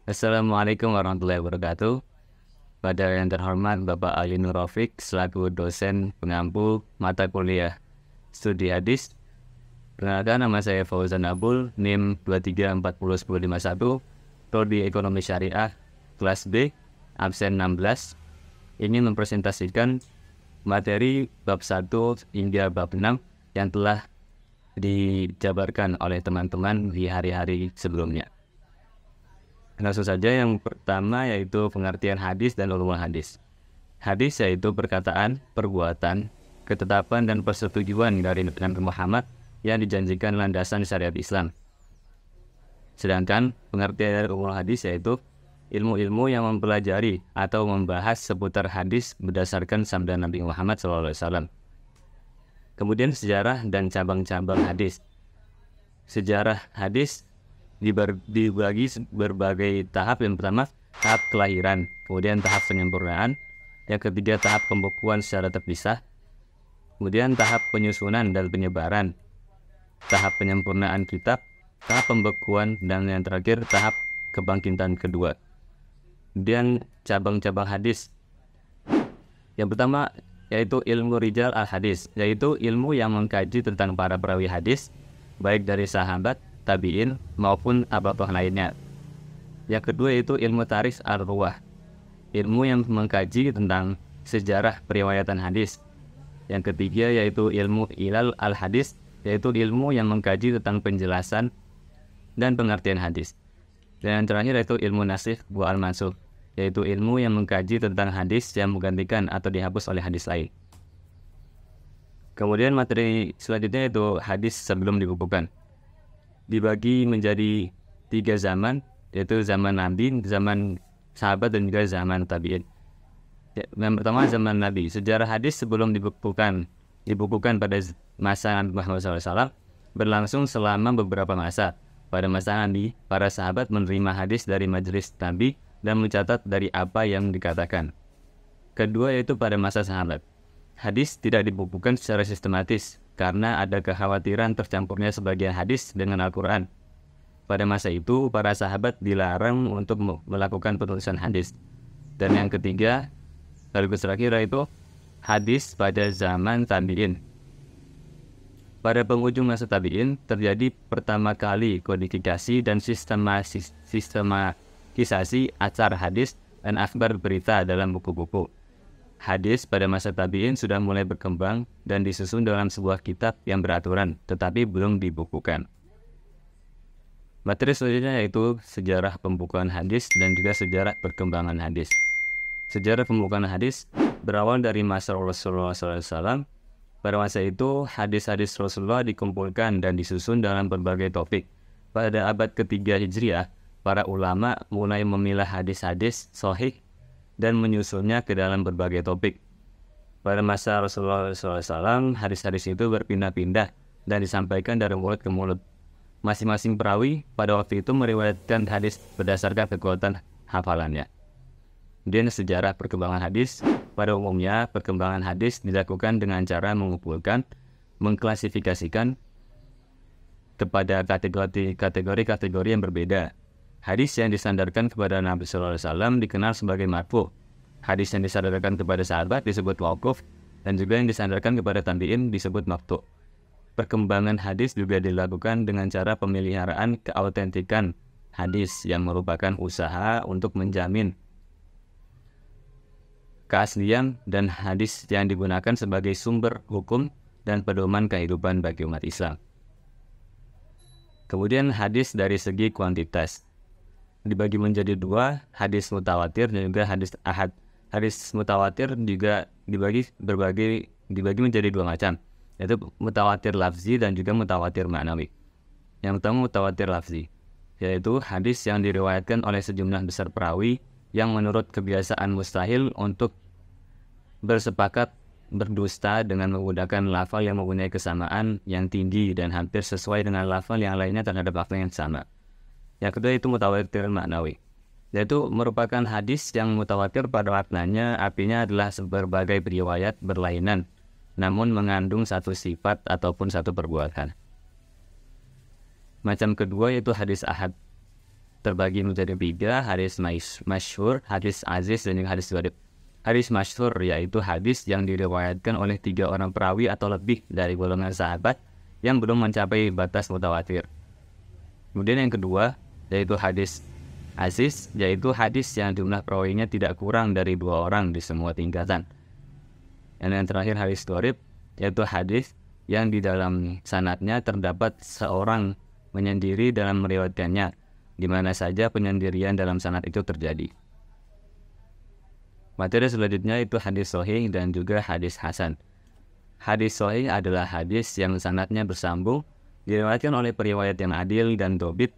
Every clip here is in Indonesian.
Assalamualaikum warahmatullahi wabarakatuh. Pada yang terhormat Bapak Ali Nur Rafiq selaku dosen pengampu mata kuliah studi hadis. Perkenalkan, nama saya Fauzan Abul, NIM 23401051, Prodi Ekonomi Syariah, kelas B, absen 16. Ini mempresentasikan materi bab 1 hingga bab 6 yang telah dijabarkan oleh teman-teman di hari-hari sebelumnya. Langsung saja, yang pertama yaitu pengertian hadis dan ulumul hadis. Hadis yaitu perkataan, perbuatan, ketetapan dan persetujuan dari Nabi Muhammad yang dijanjikan landasan syariat Islam. Sedangkan pengertian dari ulumul hadis yaitu ilmu-ilmu yang mempelajari atau membahas seputar hadis berdasarkan sabda Nabi Muhammad SAW. Kemudian sejarah dan cabang-cabang hadis. Sejarah hadis dibagi berbagai tahap. Yang pertama, tahap kelahiran, kemudian tahap penyempurnaan, yang ketiga tahap pembukuan secara terpisah, kemudian tahap penyusunan dan penyebaran, tahap penyempurnaan kitab, tahap pembekuan, dan yang terakhir tahap kebangkitan kedua. Kemudian cabang-cabang hadis. Yang pertama yaitu ilmu rijal al-hadis, yaitu ilmu yang mengkaji tentang para perawi hadis, baik dari sahabat, tabi'in maupun abatoh lainnya. Yang kedua yaitu ilmu tarikh ar-ruwah, ilmu yang mengkaji tentang sejarah periwayatan hadis. Yang ketiga yaitu ilmu ilal al-hadis, yaitu ilmu yang mengkaji tentang penjelasan dan pengertian hadis. Dan yang terakhir yaitu ilmu nasikh wa al-mansukh, yaitu ilmu yang mengkaji tentang hadis yang menggantikan atau dihapus oleh hadis lain. Kemudian materi selanjutnya yaitu hadis sebelum dibukukan. Dibagi menjadi 3 zaman, yaitu zaman Nabi, zaman sahabat, dan juga zaman tabi'in. Yang pertama, zaman Nabi. Sejarah hadis sebelum dibukukan pada masa Nabi Muhammad SAW berlangsung selama beberapa masa. Pada masa Nabi, para sahabat menerima hadis dari majelis Nabi dan mencatat dari apa yang dikatakan. Kedua yaitu pada masa sahabat. Hadis tidak dibukukan secara sistematis karena ada kekhawatiran tercampurnya sebagian hadis dengan Al-Quran. Pada masa itu, para sahabat dilarang untuk melakukan penulisan hadis. Dan yang ketiga, sekaligus terakhir yaitu hadis pada zaman tabi'in. Pada penghujung masa tabi'in, terjadi pertama kali kodifikasi dan sistematisasi acar hadis dan akhbar berita dalam buku-buku. Hadis pada masa tabi'in sudah mulai berkembang dan disusun dalam sebuah kitab yang beraturan, tetapi belum dibukukan. Materi selanjutnya yaitu sejarah pembukuan hadis dan juga sejarah perkembangan hadis. Sejarah pembukuan hadis berawal dari masa Rasulullah SAW. Pada masa itu, hadis-hadis Rasulullah dikumpulkan dan disusun dalam berbagai topik. Pada abad ketiga Hijriah, para ulama mulai memilah hadis-hadis sahih dan menyusunnya ke dalam berbagai topik. Pada masa Rasulullah SAW, hadis-hadis itu berpindah-pindah dan disampaikan dari mulut ke mulut. Masing-masing perawi pada waktu itu meriwayatkan hadis berdasarkan kekuatan hafalannya. Kemudian sejarah perkembangan hadis. Pada umumnya, perkembangan hadis dilakukan dengan cara mengumpulkan, mengklasifikasikan kepada kategori-kategori yang berbeda. Hadis yang disandarkan kepada Nabi SAW dikenal sebagai marfu. Hadis yang disandarkan kepada sahabat disebut mauquf, dan juga yang disandarkan kepada tabi'in disebut maqtu'. Perkembangan hadis juga dilakukan dengan cara pemeliharaan keautentikan hadis yang merupakan usaha untuk menjamin keaslian dan hadis yang digunakan sebagai sumber hukum dan pedoman kehidupan bagi umat Islam. Kemudian hadis dari segi kuantitas dibagi menjadi 2, hadis mutawatir dan juga hadis ahad. Hadis mutawatir juga dibagi menjadi 2 macam, yaitu mutawatir lafzi dan juga mutawatir ma'nawi. Yang pertama mutawatir lafzi, yaitu hadis yang diriwayatkan oleh sejumlah besar perawi yang menurut kebiasaan mustahil untuk bersepakat berdusta dengan menggunakan lafal yang mempunyai kesamaan yang tinggi dan hampir sesuai dengan lafal yang lainnya terhadap lafal yang sama. Yang kedua itu mutawatir maknawi, yaitu merupakan hadis yang mutawatir pada maknanya, artinya adalah berbagai riwayat berlainan namun mengandung satu sifat ataupun satu perbuatan. Macam kedua yaitu hadis ahad. terbagi menjadi 3, hadis masyhur, hadis aziz, dan juga hadis gharib. Hadis masyhur yaitu hadis yang diriwayatkan oleh 3 orang perawi atau lebih dari golongan sahabat yang belum mencapai batas mutawatir. Kemudian yang kedua yaitu hadis aziz, yaitu hadis yang jumlah perawinya tidak kurang dari 2 orang di semua tingkatan. Dan yang terakhir hadis gharib, yaitu hadis yang di dalam sanadnya terdapat seorang menyendiri dalam meriwayatkannya, di mana saja penyendirian dalam sanad itu terjadi. Materi selanjutnya itu hadis sahih dan juga hadis hasan. Hadis sahih adalah hadis yang sanadnya bersambung, diriwayatkan oleh periwayat yang adil dan dobit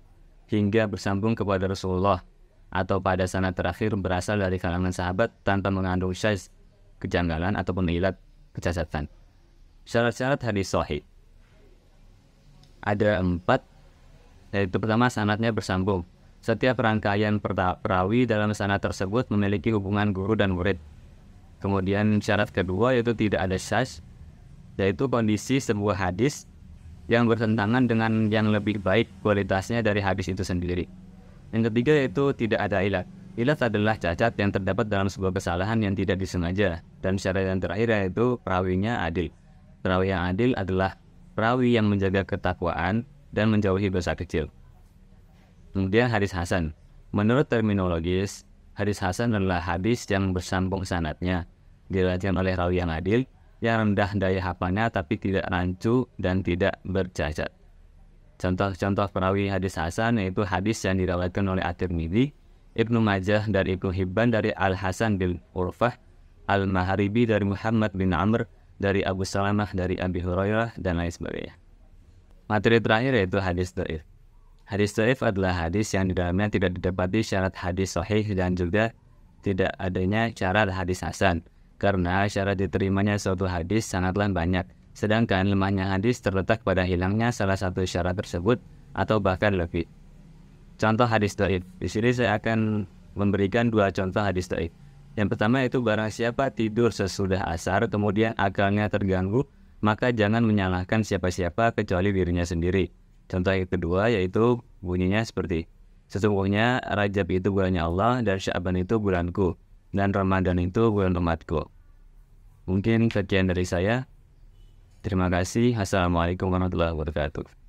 hingga bersambung kepada Rasulullah, atau pada sanad terakhir berasal dari kalangan sahabat tanpa mengandung syaz, kejanggalan ataupun ilat, kecacatan. Syarat-syarat hadis sahih ada 4, yaitu pertama sanadnya bersambung. Setiap rangkaian perawi dalam sanad tersebut memiliki hubungan guru dan murid. Kemudian syarat kedua yaitu tidak ada syaz, yaitu kondisi sebuah hadis yang bertentangan dengan yang lebih baik kualitasnya dari hadis itu sendiri. Yang ketiga yaitu tidak ada ilat. Ilat adalah cacat yang terdapat dalam sebuah kesalahan yang tidak disengaja. Dan syarat yang terakhir yaitu perawinya adil. Perawi yang adil adalah perawi yang menjaga ketakwaan dan menjauhi dosa kecil. Kemudian hadis hasan. Menurut terminologis, hadis hasan adalah hadis yang bersambung sanadnya, diriwayatkan oleh rawi yang adil, yang rendah daya hafalnya tapi tidak rancu dan tidak bercacat. Contoh-contoh perawi hadis hasan yaitu hadis yang diriwayatkan oleh At-Tirmidzi, Ibnu Majah dari Ibnu Hibban dari Al-Hasan bin Urfah, Al-Maharibi dari Muhammad bin Amr, dari Abu Salamah dari Abi Hurairah, dan lain sebagainya. Materi terakhir yaitu hadis dhaif. Hadis dhaif adalah hadis yang di dalamnya tidak didapati syarat hadis sahih dan juga tidak adanya syarat hadis hasan, karena syarat diterimanya suatu hadis sangatlah banyak, sedangkan lemahnya hadis terletak pada hilangnya salah satu syarat tersebut atau bahkan lebih. Contoh hadis dhaif. Di sini saya akan memberikan 2 contoh hadis dhaif. Yang pertama itu barang siapa tidur sesudah asar kemudian akalnya terganggu, maka jangan menyalahkan siapa-siapa kecuali dirinya sendiri. Contoh yang kedua yaitu bunyinya seperti, sesungguhnya Rajab itu bulannya Allah dan Sya'ban itu bulanku dan Ramadan itu bulan umatku. Mungkin sekian dari saya. Terima kasih. Assalamualaikum warahmatullahi wabarakatuh.